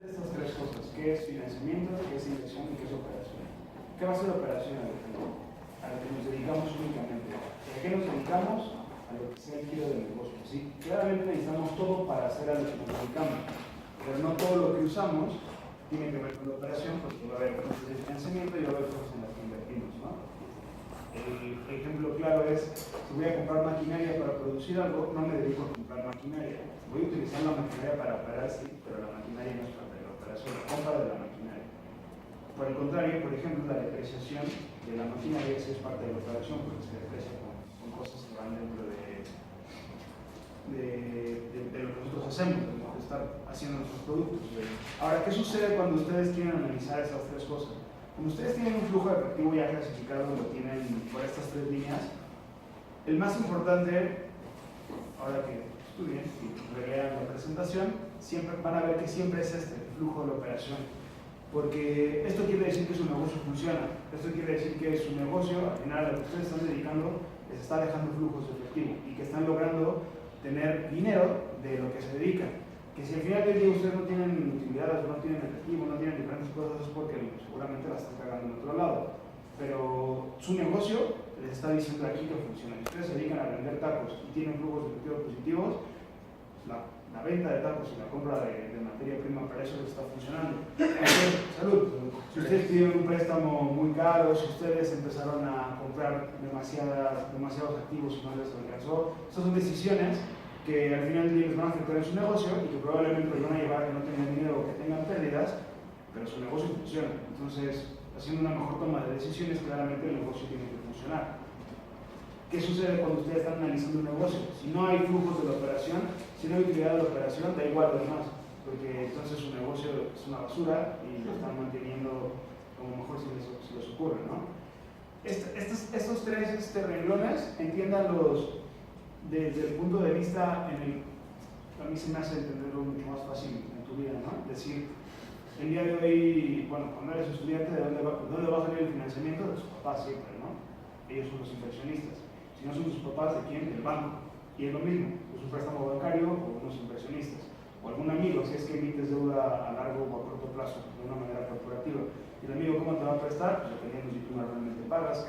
Estas tres cosas, ¿qué es financiamiento, qué es inversión y qué es operación? ¿Qué va a ser operación a lo que nos dedicamos únicamente? ¿A qué nos dedicamos? A lo que sea el giro del negocio. Sí, claramente necesitamos todo para hacer a lo que nos dedicamos, pero no todo lo que usamos tiene que ver con la operación, porque va a haber cosas de financiamiento y va a haber cosas en las que invertimos, ¿no? El ejemplo claro es, si voy a comprar maquinaria para producir algo, no me dedico a comprar maquinaria. Voy a utilizar la maquinaria para operar, sí, pero la maquinaria no es parte de la operación, la compra de la maquinaria. Por el contrario, por ejemplo, la depreciación de la maquinaria sí es parte de la operación, porque se deprecia con cosas que van dentro de lo que nosotros hacemos, de estar haciendo nuestros productos. Ahora, ¿qué sucede cuando ustedes quieren analizar esas tres cosas? Cuando ustedes tienen un flujo de efectivo ya clasificado, lo tienen por estas tres líneas, el más importante, ahora que estudien y relean la presentación, siempre van a ver que siempre es este, el flujo de la operación. Porque esto quiere decir que su negocio funciona, esto quiere decir que su negocio, al final, a lo que ustedes están dedicando, les está dejando flujos de efectivo y que están logrando tener dinero de lo que se dedican. Que si al final del día ustedes no tienen utilidades, no tienen efectivo, no tienen diferentes cosas, es porque seguramente la están cagando en otro lado. Pero su negocio les está diciendo aquí que funciona. Si ustedes se dedican a vender tacos y tienen flujos de efectivo positivos, la venta de tacos y la compra de materia prima para eso les está funcionando. Entonces, salud. Si ustedes pidieron un préstamo muy caro, si ustedes empezaron a comprar demasiados activos y no les alcanzó, estas son decisiones que al final del día les van a afectar en su negocio y que probablemente les van a llevar a que no tengan dinero o que tengan pérdidas, pero su negocio funciona. Entonces, haciendo una mejor toma de decisiones, claramente el negocio tiene que funcionar. ¿Qué sucede cuando ustedes están analizando un negocio? Si no hay flujos de la operación, si no hay utilidad de la operación, da igual lo demás, porque entonces su negocio es una basura y lo están manteniendo como mejor se les ocurre, ¿no? Estos tres renglones, entiéndanlos desde el punto de vista a mí se me hace entenderlo mucho más fácil en tu vida, ¿no? Es decir, el día de hoy, bueno, cuando eres estudiante, ¿de dónde va a salir el financiamiento? De tus papás siempre, ¿no? Ellos son los inversionistas. Si no son tus papás, ¿de quién? Del banco. Y es lo mismo, es un préstamo bancario o unos inversionistas. O algún amigo, si es que emites deuda a largo o a corto plazo, de una manera corporativa. Y el amigo, ¿cómo te va a prestar? Pues dependiendo si tú normalmente pagas,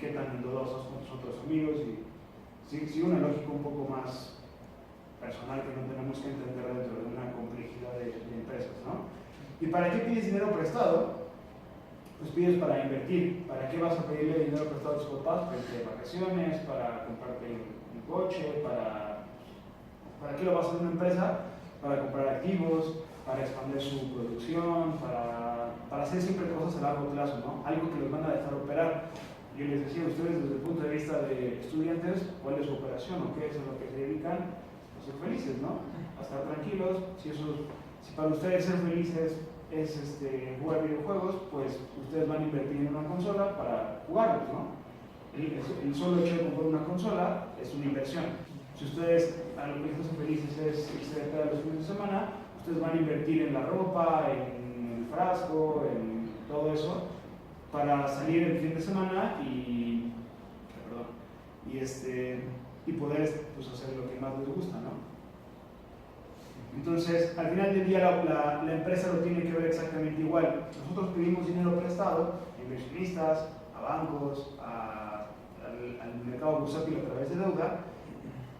qué tan endeudados son tus otros amigos. Y sí, una lógica un poco más personal que no tenemos que entender dentro de una complejidad de empresas, ¿no? ¿Y para qué pides dinero prestado? Pues pides para invertir. ¿Para qué vas a pedirle dinero prestado a tus papás? Para irte de vacaciones, para comprarte un coche, ¿para qué lo vas a hacer en una empresa? Para comprar activos, para expandir su producción, para hacer siempre cosas a largo plazo, ¿no? Algo que los van a dejar operar. Yo les decía a ustedes desde el punto de vista de estudiantes, ¿cuál es su operación o qué es a lo que se dedican? A ser felices, ¿no? A estar tranquilos. Si para ustedes ser felices es jugar videojuegos, pues ustedes van a invertir en una consola para jugarlos, ¿no? El solo hecho de comprar una consola es una inversión. Si ustedes a lo que les hacen felices es irse de peda los fines de semana, ustedes van a invertir en la ropa, en el frasco, en todo eso, para salir el fin de semana y poder pues, hacer lo que más les gusta, ¿no? Entonces, al final del día la empresa lo tiene que ver exactamente igual. Nosotros pedimos dinero prestado a inversionistas, a bancos, al mercado bursátil a través de deuda.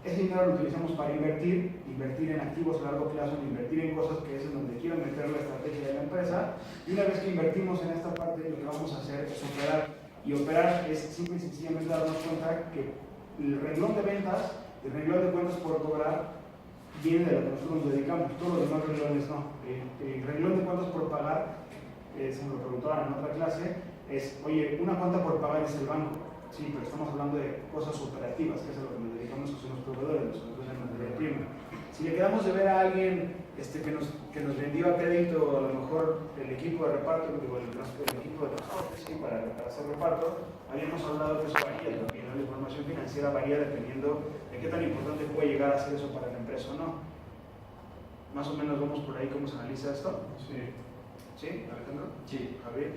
Ese dinero lo utilizamos para invertir en activos a largo plazo, invertir en cosas que es en donde quiero meter la estrategia de la empresa. Y una vez que invertimos en esta parte, lo que vamos a hacer es operar. Y operar es simple y sencillamente darnos cuenta que el renglón de ventas, el renglón de cuentas por cobrar, viene de lo que nosotros nos dedicamos, todos los demás renglones no. El renglón de cuentas por pagar, se me lo preguntaban en otra clase, es, oye, una cuenta por pagar es el banco, sí, pero estamos hablando de cosas operativas, que es a lo que nos dedicamos, que son los proveedores, los que nos venden materia prima. Si le quedamos de ver a alguien que nos vendió a crédito, a lo mejor el equipo de reparto, el equipo de transporte, sí, para hacer reparto, habíamos hablado que eso varía, la información financiera varía dependiendo de qué tan importante puede llegar a ser eso para la empresa o no. Más o menos vamos por ahí cómo se analiza esto. Sí. ¿Sí, Alejandro? Sí. Javier.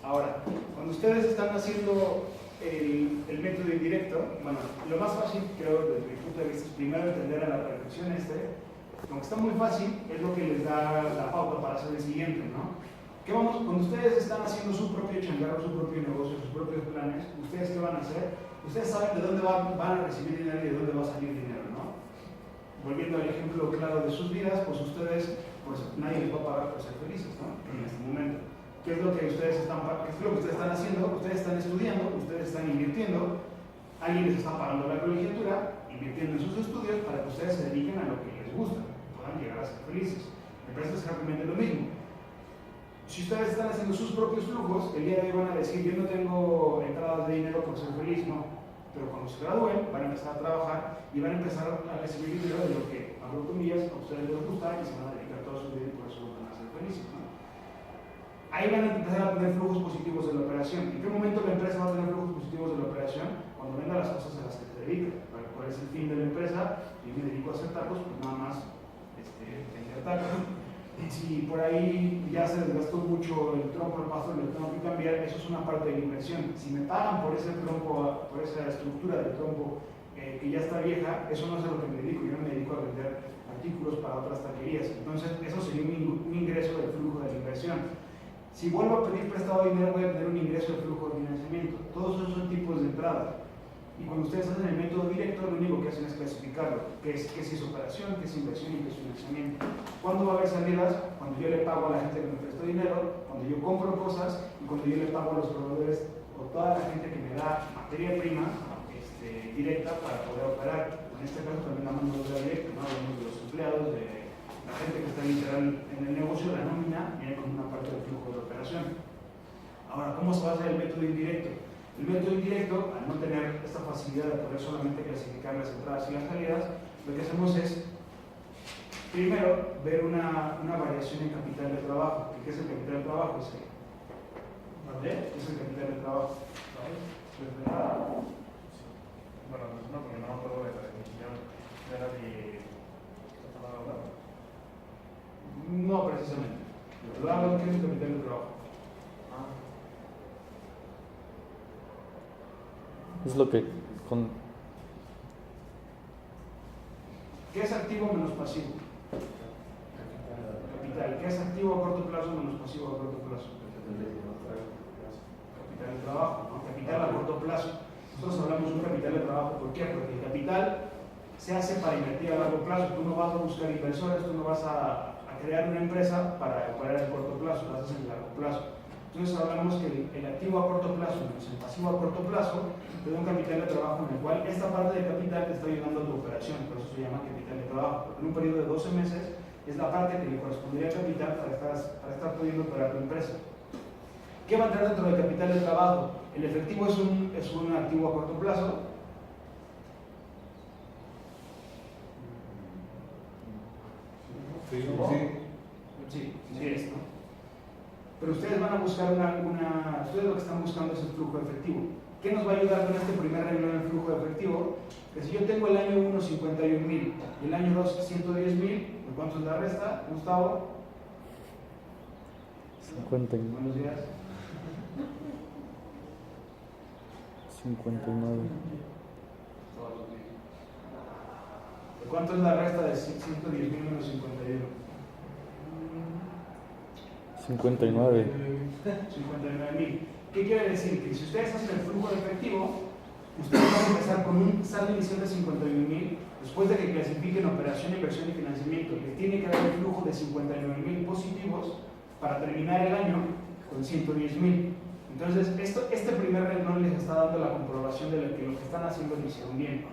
Ahora, cuando ustedes están haciendo el método indirecto, bueno, lo más fácil, creo, desde mi punto de vista, es primero entender a la perfección Aunque está muy fácil, es lo que les da la pauta para hacer el siguiente, ¿no? Cuando ustedes están haciendo su propio changarro, su propio negocio, sus propios planes, ¿ustedes qué van a hacer? Ustedes saben de dónde van a recibir dinero y de dónde va a salir dinero, ¿no? Volviendo al ejemplo claro de sus vidas, pues ustedes, pues nadie les va a pagar por ser felices, ¿no? En este momento. ¿Qué es lo que ustedes están haciendo? Ustedes están estudiando, ustedes están invirtiendo, alguien les está pagando la colegiatura, invirtiendo en sus estudios para que ustedes se dediquen a lo que les gusta, puedan llegar a ser felices. Me parece exactamente lo mismo. Si ustedes están haciendo sus propios flujos, el día de hoy van a decir, yo no tengo entradas de dinero por ser feliz, no. Pero cuando se gradúen, van a empezar a trabajar y van a empezar a recibir dinero de lo que, a comillas, a ustedes les gusta y se van a dedicar toda su vida y por eso van a ser felices, ¿no? Ahí van a empezar a tener flujos positivos de la operación. ¿En qué momento la empresa va a tener flujos positivos de la operación? Cuando venda las cosas a las que se dedica. ¿Cuál es el fin de la empresa? Si yo me dedico a hacer tacos, pues nada más vender tacos. Si por ahí ya se desgastó mucho el trompo del paso, lo tengo que cambiar, eso es una parte de la inversión. Si me pagan por ese trompo, por esa estructura del trompo que ya está vieja, eso no es a lo que me dedico. Yo me dedico a vender artículos para otras taquerías. Entonces, eso sería un ingreso del flujo de la inversión. Si vuelvo a pedir prestado dinero, voy a tener un ingreso de flujo de financiamiento. Todos esos son tipos de entrada. Y cuando ustedes hacen el método directo, lo único que hacen es clasificarlo. ¿Qué es operación, qué es inversión y qué es financiamiento? ¿Cuándo va a haber salidas? Cuando yo le pago a la gente que me prestó dinero, cuando yo compro cosas y cuando yo le pago a los proveedores o toda la gente que me da materia prima directa para poder operar. En este caso también la mano de obra directa, ¿no? Hablamos de los empleados, de la gente que está literal en el negocio, la nómina, viene como una parte del flujo de la operación. Ahora, ¿cómo se va a hacer el método indirecto? El método indirecto, al no tener esta facilidad de poder solamente clasificar las entradas y las salidas, lo que hacemos es, primero, ver una variación en capital de trabajo. ¿Qué es el capital de trabajo? ¿Qué es el capital de trabajo? Bueno, pues no, porque no me acuerdo de la definición. Era de... No, precisamente. ¿Qué es el capital de trabajo? Es lo que ¿Qué es activo menos pasivo? Capital. ¿Qué es activo a corto plazo menos pasivo a corto plazo? Capital de trabajo, ¿no? Capital a corto plazo. Nosotros hablamos de un capital de trabajo, ¿por qué? Porque el capital se hace para invertir a largo plazo. Tú no vas a buscar inversores, tú no vas a crear una empresa para operar a corto plazo, lo haces en largo plazo. Entonces hablamos que el activo a corto plazo menos el pasivo a corto plazo te da un capital de trabajo en el cual esta parte de capital te está ayudando a tu operación, por eso se llama capital de trabajo. Porque en un periodo de 12 meses es la parte que le correspondería al capital para estar pudiendo operar tu empresa. ¿Qué va a entrar dentro del capital de trabajo? El efectivo es un activo a corto plazo. Sí, es, ¿no? Pero ustedes van a buscar ustedes lo que están buscando es el flujo efectivo. ¿Qué nos va a ayudar con este primer renglón en el flujo efectivo? Que si yo tengo el año 1, 51,000 y el año 2, 110,000, ¿cuánto es la resta, Gustavo? 50. Buenos días. 59. ¿Cuánto es la resta de 110,000 menos 51? 59. 59,000. ¿Qué quiere decir? Que si ustedes hacen el flujo de efectivo, ustedes van a empezar con un saldo inicial de 51,000, después de que clasifiquen operación, inversión y financiamiento, les tiene que dar el flujo de 59,000 positivos para terminar el año con 110,000. Entonces, este primer renglón les está dando la comprobación de que lo que están haciendo lo hicieron bien.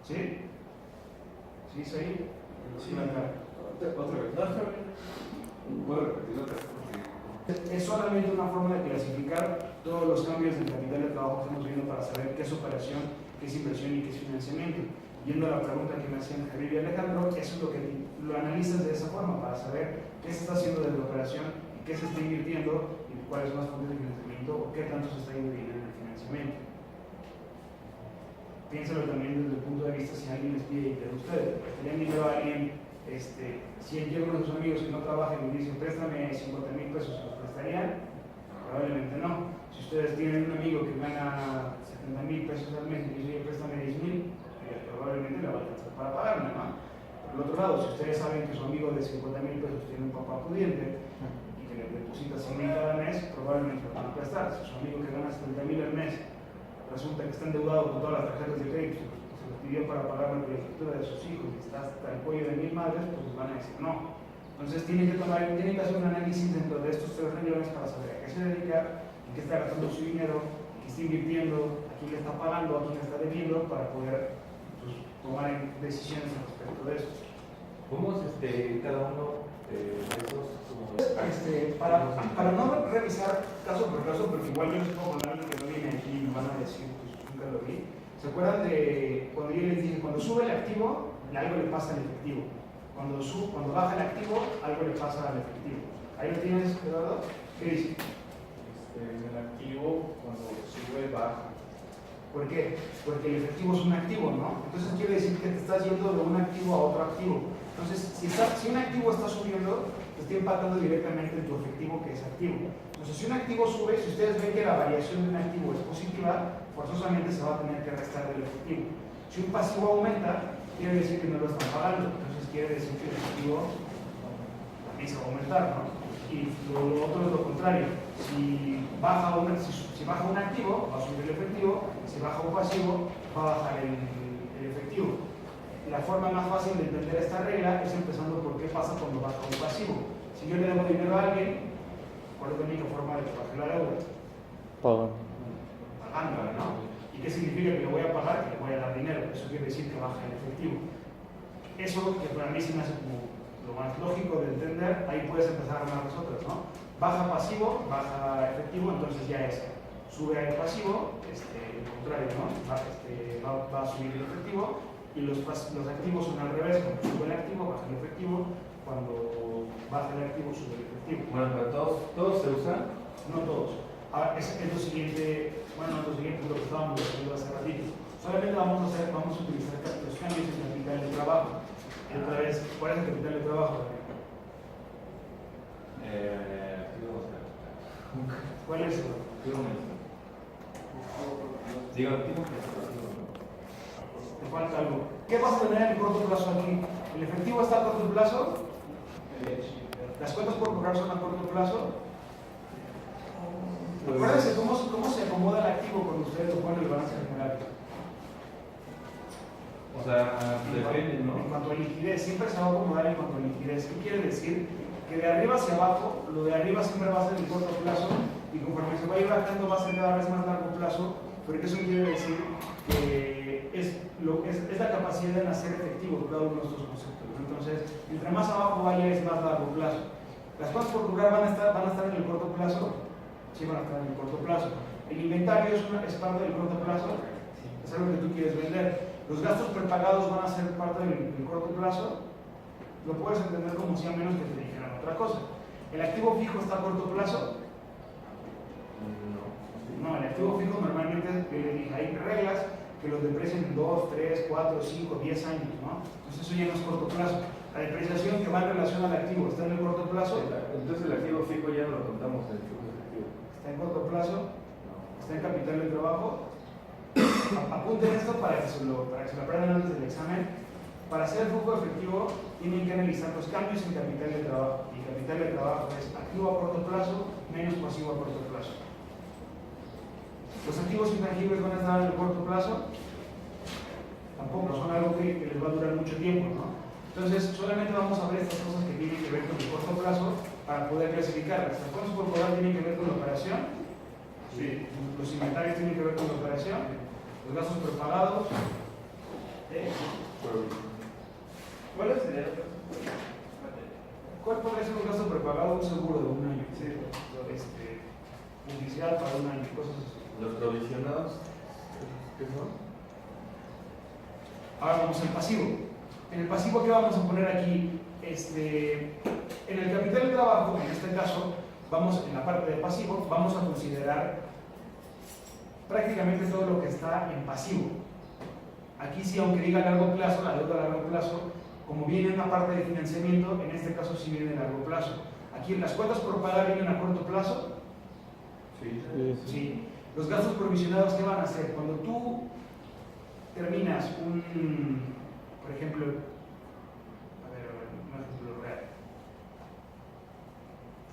¿Sí? ¿Sí, Saí? Sí. Otra vez. ¿Puedo repetirlo otra vez? Es solamente una forma de clasificar todos los cambios del capital de trabajo que estamos viendo para saber qué es operación, qué es inversión y qué es financiamiento. Yendo a la pregunta que me hacían Javier y Alejandro, eso es lo que lo analizas de esa forma para saber qué se está haciendo desde la operación y qué se está invirtiendo y cuáles son las fuentes de financiamiento o qué tanto se está invirtiendo en el financiamiento. Piénsalo también desde el punto de vista si alguien les pide dinero a ustedes. ¿Prestarían dinero a alguien? Si llega uno de sus amigos que no trabaja y me dice préstame 50,000 pesos, ¿los prestarían? Probablemente no. Si ustedes tienen un amigo que gana 70,000 pesos al mes y dice préstame 10,000, probablemente le va a alcanzar para pagarme, ¿no? Porque Por otro lado, si ustedes saben que su amigo de 50,000 pesos tiene un papá pudiente y que le deposita 100,000 cada mes, probablemente lo van a prestar. Si su amigo que gana 70,000 al mes resulta que está endeudado con todas las tarjetas de crédito, se lo pidió para pagar la colegiatura de sus hijos y está hasta el cuello de 1,000 madres, pues les van a decir no. Entonces tienen que hacer un análisis dentro de estos 3 renglones para saber a qué se dedica, en qué está gastando su dinero, en qué está invirtiendo, a quién le está pagando, a quién le está debiendo, para poder pues, tomar decisiones respecto de eso. ¿Cómo es cada uno de esos? Para no revisar caso por caso, porque igual yo les puedo poner algo que no viene aquí y me van a decir, pues nunca lo vi. ¿Se acuerdan de cuando yo les dije, cuando sube el activo, algo le pasa al efectivo? Cuando baja el activo, algo le pasa al efectivo. ¿Ahí lo tienes, Eduardo? ¿Qué dice? En el activo, cuando sube, baja. ¿Por qué? Porque el efectivo es un activo, ¿no? Entonces quiere decir que te estás yendo de un activo a otro activo. Entonces, si un activo está subiendo, te está impactando directamente en tu efectivo que es activo. Entonces, si un activo sube, si ustedes ven que la variación de un activo es positiva, forzosamente se va a tener que restar del efectivo. Si un pasivo aumenta, quiere decir que no lo están pagando. Entonces, quiere decir que el efectivo también se va a aumentar, ¿no? Y lo otro es lo contrario. Si baja un activo, va a subir el efectivo. Si baja un pasivo, va a bajar el efectivo. La forma más fácil de entender esta regla es empezando por qué pasa cuando baja un pasivo. Si yo le debo dinero a alguien, ¿cuál es la única forma de que baje la deuda? Pagándola, ¿no? ¿Y qué significa que le voy a pagar? Que le voy a dar dinero. Eso quiere decir que baja el efectivo. Eso que para mí se me hace como lo más lógico de entender, ahí puedes empezar a armar las otras, ¿no? Baja pasivo, baja efectivo, entonces ya es sube el pasivo, el contrario, ¿no? Va a subir el efectivo, y los activos son al revés, cuando sube el activo, baja el efectivo, cuando baja el activo, sube el efectivo. Bueno, pero todos se usan. No todos. Ahora, es lo siguiente, lo que estábamos haciendo hace ratito. Solamente vamos a utilizar los cambios en capital de trabajo. Otra vez, ¿cuál es el capital de trabajo? ¿Cuál es? Digo, Te falta algo. ¿Qué vas a tener en el corto plazo aquí? ¿El efectivo está a corto plazo? ¿Las cuentas por cobrar son a corto plazo? Acuérdense cómo se acomoda el activo cuando ustedes lo ponen en el balance general. O sea, depende, ¿no? En cuanto a liquidez, siempre se va a acomodar en cuanto a liquidez. ¿Qué quiere decir? Que de arriba hacia abajo, lo de arriba siempre va a ser el corto plazo y conforme se va a ir bajando va a ser cada vez más largo plazo, porque eso quiere decir que es la capacidad de hacer efectivo cada uno de estos conceptos. Entonces, entre más abajo vaya es más largo plazo. Las cuentas por cobrar van a estar en el corto plazo, sí van a estar en el corto plazo. El inventario es parte del corto plazo, es algo que tú quieres vender. Los gastos prepagados van a ser parte del corto plazo. Lo puedes entender como si a menos que te dijeran otra cosa. ¿El activo fijo está a corto plazo? No, el activo fijo normalmente hay reglas que los deprecian en 2, 3, 4, 5, 10 años, ¿no? Entonces eso ya no es corto plazo. La depreciación que va en relación al activo está en el corto plazo. Entonces el activo fijo ya no lo contamos en el flujo efectivo. Está en corto plazo. Está en capital de trabajo. Apunten esto para que se lo aprendan antes del examen. Para hacer el flujo efectivo tienen que analizar los cambios en capital de trabajo. Y capital de trabajo es activo a corto plazo menos pasivo a corto plazo. Los activos intangibles van a estar en el corto plazo. Tampoco son algo que les va a durar mucho tiempo, ¿no? Entonces solamente vamos a ver estas cosas que tienen que ver con el corto plazo para poder clasificarlas. Las cosas por cobrar tienen que ver con la operación. Sí. Los inventarios tienen que ver con la operación. Los gastos prepagados. ¿Cuál sería? ¿Cuál podría ser un gasto prepagado? Un seguro de un año. Sí. Judicial para un año, cosas así. Los provisionados, ¿qué son? Ahora vamos al pasivo. En el pasivo, ¿qué vamos a poner aquí? En el capital de trabajo, en este caso, en la parte de pasivo, vamos a considerar prácticamente todo lo que está en pasivo. Aquí sí, aunque diga largo plazo, la deuda a largo plazo, como viene una parte de financiamiento, en este caso sí viene a largo plazo. Aquí las cuentas por pagar vienen a corto plazo. Sí. Los gastos provisionados, ¿qué van a hacer? Cuando tú terminas por ejemplo,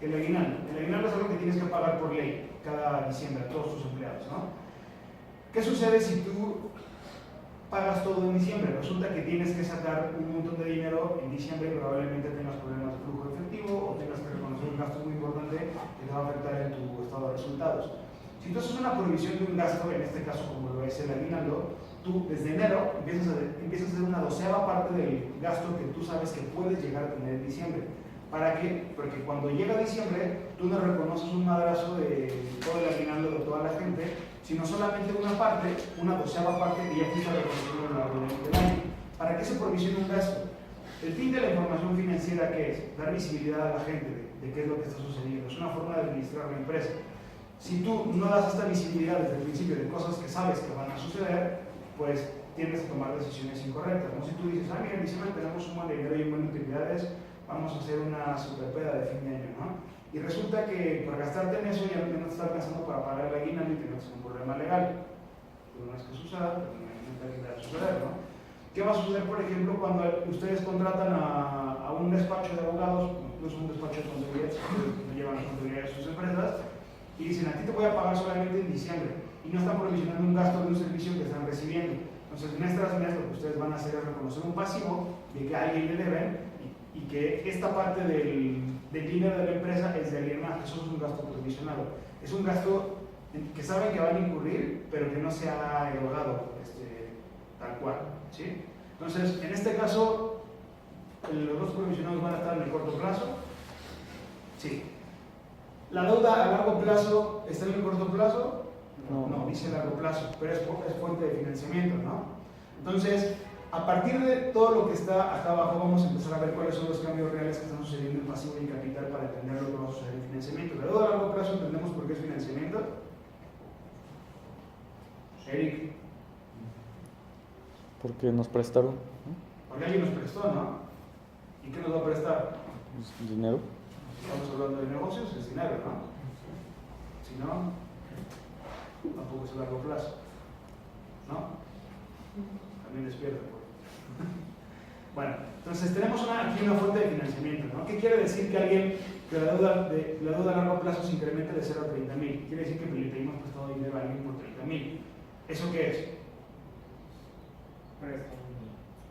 El aguinaldo. El aguinaldo es algo que tienes que pagar por ley cada diciembre a todos tus empleados, ¿no? ¿Qué sucede si tú pagas todo en diciembre? Resulta que tienes que sacar un montón de dinero en diciembre y probablemente tengas problemas de flujo efectivo o tengas que reconocer un gasto muy importante que te va a afectar en tu estado de resultados. Si tú haces una provisión de un gasto, en este caso como lo es el aguinaldo, tú desde enero empiezas a hacer una 12ª parte del gasto que tú sabes que puedes llegar a tener en diciembre. ¿Para qué? Porque cuando llega diciembre, tú no reconoces un madrazo de todo el aguinaldo de toda la gente, sino solamente una parte, una 12ª parte que ya fuiste a reconocer a lo largo del año. ¿Para qué se provisiona un gasto? El fin de la información financiera, ¿qué es? Dar visibilidad a la gente de qué es lo que está sucediendo. Es una forma de administrar la empresa. Si tú no das esta visibilidad desde el principio de cosas que sabes que van a suceder, pues tienes que tomar decisiones incorrectas, ¿no? Si tú dices, mira, en diciembre tenemos un buen dinero y un buen utilidades, vamos a hacer una superpeda de fin de año, ¿no? Y resulta que por gastarte en eso ya no te está alcanzando para pagar el aguinaldo y tienes un problema legal. Pero no es que suceda, pero no va a suceder, ¿no? ¿Qué va a suceder, por ejemplo, cuando ustedes contratan a un despacho de abogados, incluso un despacho de contabilidad, que llevan la contabilidad de sus empresas, y dicen, a ti te voy a pagar solamente en diciembre, y no están provisionando un gasto de un servicio que están recibiendo? Entonces, mes tras mes, lo que ustedes van a hacer es reconocer un pasivo de que a alguien le deben y que esta parte del dinero de la empresa es de alguien más. Eso es un gasto provisionado. Es un gasto que saben que van a incurrir, pero que no se ha erogado tal cual, ¿sí? Entonces, en este caso, los dos provisionados van a estar en el corto plazo. Sí. ¿La deuda a largo plazo está en el corto plazo? No, dice largo plazo, pero es fuente de financiamiento, ¿no? Entonces, a partir de todo lo que está acá abajo, vamos a empezar a ver cuáles son los cambios reales que están sucediendo en pasivo y en capital para entender lo que va a suceder en financiamiento. La deuda a largo plazo entendemos por qué es financiamiento. Eric. Porque nos prestaron, ¿no? Porque alguien nos prestó, ¿no? ¿Y qué nos va a prestar? Pues, dinero. Estamos hablando de negocios, es dinero, ¿no? Si no, tampoco es a largo plazo, ¿no? También despierta. Bueno, entonces tenemos aquí una fuente de financiamiento, ¿no? ¿Qué quiere decir que la deuda a largo plazo se incremente de 0 a 30,000? Quiere decir que le pedimos prestado dinero a alguien por 30,000. ¿Eso qué es?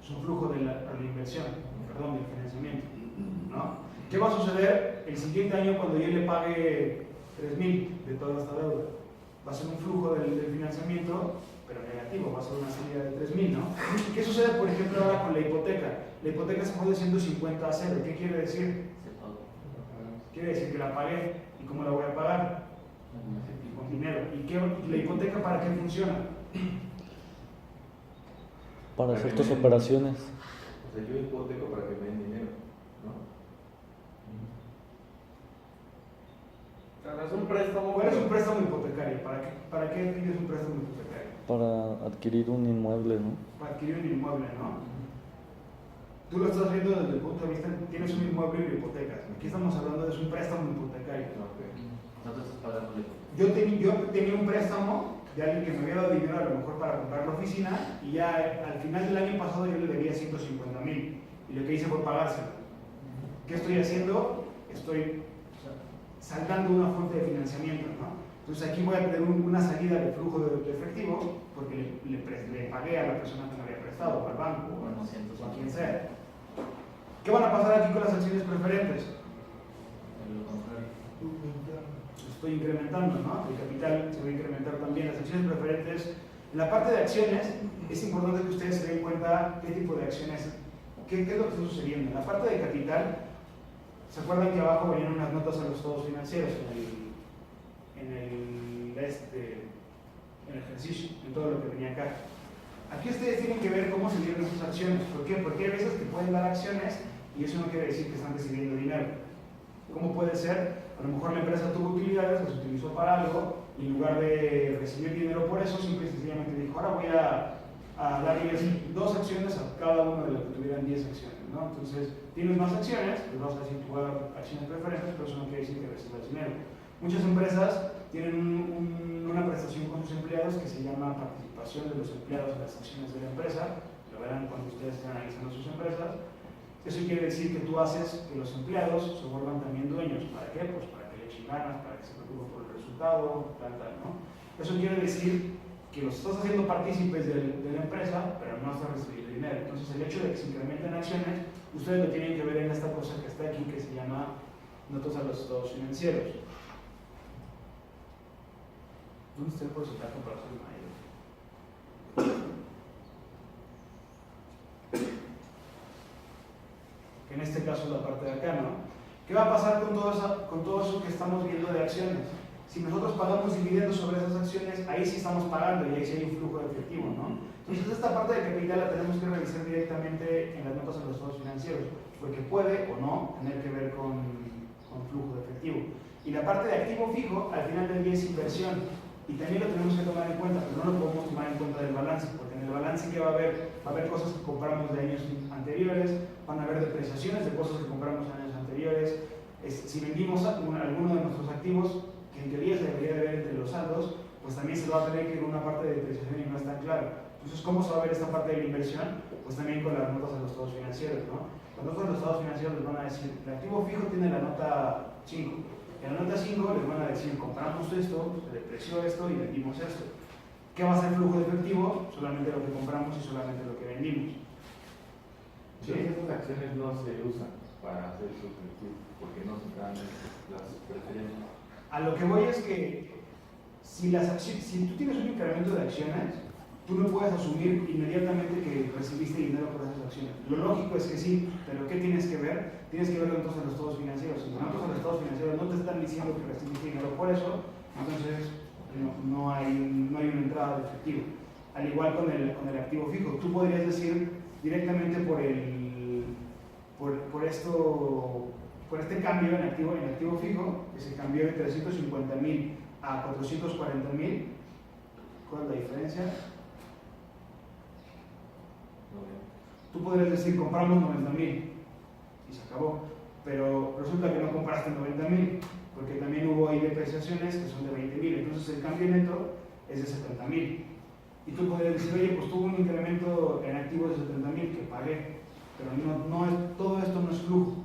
Es un flujo de la inversión, perdón, del financiamiento, ¿no? ¿Qué va a suceder el siguiente año cuando yo le pague 3,000 de toda esta deuda? Va a ser un flujo del financiamiento, pero negativo, va a ser una salida de 3,000, ¿no? ¿Qué sucede, por ejemplo, ahora con la hipoteca? La hipoteca se fue de 150 a 0. ¿Qué quiere decir? Quiere decir que la pagué. ¿Y cómo la voy a pagar? Con dinero. ¿Y la hipoteca para qué funciona? Para hacer tus operaciones. O sea, yo hipoteco para que me den dinero, ¿no? Es un préstamo. ¿Cuál es un préstamo hipotecario? ¿Para qué tienes un préstamo hipotecario? Para adquirir un inmueble, ¿no? Para adquirir un inmueble, ¿no? Tú lo estás viendo desde el punto de vista, tienes un inmueble y lo hipotecas. Aquí estamos hablando de un préstamo hipotecario. No te estás pagando la hipoteca. Yo tenía un préstamo de alguien que me había dado dinero a lo mejor para comprar la oficina y ya al final del año pasado yo le debía 150,000 y lo que hice fue pagárselo. ¿Qué estoy haciendo? Estoy saltando una fuente de financiamiento, ¿no? Entonces aquí voy a tener una salida de flujo de efectivo porque le pagué a la persona que me había prestado, al banco o a quien sea. ¿Qué van a pasar aquí con las acciones preferentes? Estoy incrementando, ¿no? El capital se va a incrementar también. Las acciones preferentes, en la parte de acciones, es importante que ustedes se den cuenta qué tipo de acciones, qué es lo que está sucediendo. En la parte de capital, ¿se acuerdan que abajo venían unas notas a los estados financieros en el ejercicio, en todo lo que venía acá? Aquí ustedes tienen que ver cómo se dieron esas acciones. ¿Por qué? Porque hay veces que pueden dar acciones y eso no quiere decir que están recibiendo dinero. ¿Cómo puede ser? A lo mejor la empresa tuvo utilidades, las utilizó para algo y en lugar de recibir dinero por eso, simple y sencillamente dijo, ahora voy a darles 2 acciones a cada uno de los que tuvieran 10 acciones, ¿no? Entonces, tienes más acciones, pues vas a decir, tú vas a dar acciones preferentes, pero eso no quiere decir que recibas dinero. Muchas empresas tienen una prestación con sus empleados que se llama participación de los empleados en las acciones de la empresa, lo verán cuando ustedes estén analizando sus empresas, Eso quiere decir que tú haces que los empleados se vuelvan también dueños. ¿Para qué? Pues para que le echen ganas, para que se preocupen por el resultado, tal, ¿no? Eso quiere decir que los estás haciendo partícipes de la empresa, pero no estás recibiendo dinero. Entonces, el hecho de que se incrementen acciones, ustedes lo tienen que ver en esta cosa que está aquí, que se llama notas a los estados financieros. ¿Dónde está el porcentaje para ser mayor? Que en este caso es la parte de acá, ¿no? ¿Qué va a pasar con todo eso que estamos viendo de acciones? Si nosotros pagamos dividendos sobre esas acciones, ahí sí estamos pagando y ahí sí hay un flujo de efectivo, ¿no? Entonces, esta parte de capital la tenemos que revisar directamente en las notas de los estados financieros, porque puede o no tener que ver con flujo de efectivo. Y la parte de activo fijo, al final del día es inversión, y también lo tenemos que tomar en cuenta, pero no lo podemos tomar en cuenta del balance, porque en el balance que va a haber cosas que compramos de años anteriores, van a haber depreciaciones de cosas que compramos en años anteriores. Si vendimos alguno de nuestros activos, que en teoría se debería de ver entre los saldos, pues también se va a tener que ir una parte de depreciación y no está claro. Entonces, ¿cómo se va a ver esta parte de la inversión? Pues también con las notas de los estados financieros, ¿no? Las notas de los estados financieros les van a decir, el activo fijo tiene la nota 5. En la nota 5 les van a decir, compramos esto, se depreció esto y vendimos esto. ¿Qué va a ser flujo de efectivo? Solamente lo que compramos y solamente lo que vendimos. ¿Sí? Esas acciones no se usan para hacer su efectivo, porque no se dan las preferencias. A lo que voy es que si tú tienes un incremento de acciones, tú no puedes asumir inmediatamente que recibiste dinero por esas acciones. Lo lógico es que sí, pero ¿qué tienes que ver? Tienes que ver entonces los estados financieros. Si los estados financieros no te están diciendo que recibiste dinero por eso, entonces no hay una entrada de efectivo. Al igual con el activo fijo, tú podrías decir directamente por este cambio en activo fijo, que se cambió de 350,000 a 440,000, ¿cuál es la diferencia? Tú podrías decir, compramos 90,000 y se acabó, pero resulta que no compraste 90,000, porque también hubo ahí depreciaciones que son de 20,000, entonces el cambio neto es de 70,000. Y tú podrías decir, oye, pues tuvo un incremento en activos de 70,000 que pagué, pero todo esto no es flujo.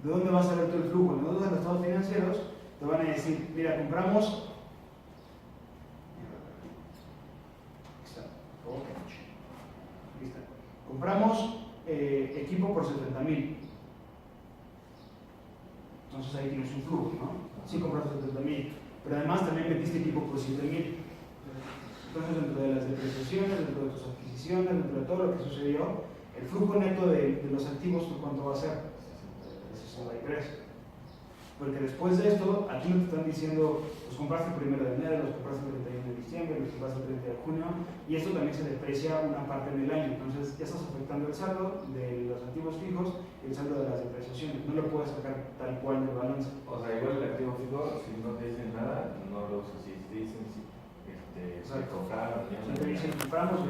¿De dónde va a salir todo el flujo? En los estados financieros te van a decir, mira, compramos equipo por 70,000. Entonces ahí tienes un flujo, ¿no? Sí compraste 70,000, pero además también metiste equipo por 7,000. Entonces, dentro de las depreciaciones, dentro de tus adquisiciones, dentro de todo lo que sucedió, el flujo neto de los activos, ¿cuánto va a ser? 63. Porque después de esto, aquí no te están diciendo, los compraste el 1 de enero, los compraste el 31 de diciembre, los compraste el 30 de junio, y esto también se deprecia una parte en el año. Entonces, ya estás afectando el saldo de los activos fijos y el saldo de las depreciaciones. No lo puedes sacar tal cual del balance. O sea, igual el activo fijo, si no te dicen nada, no lo usas. Si te dicen si compraron, Si te dicen compramos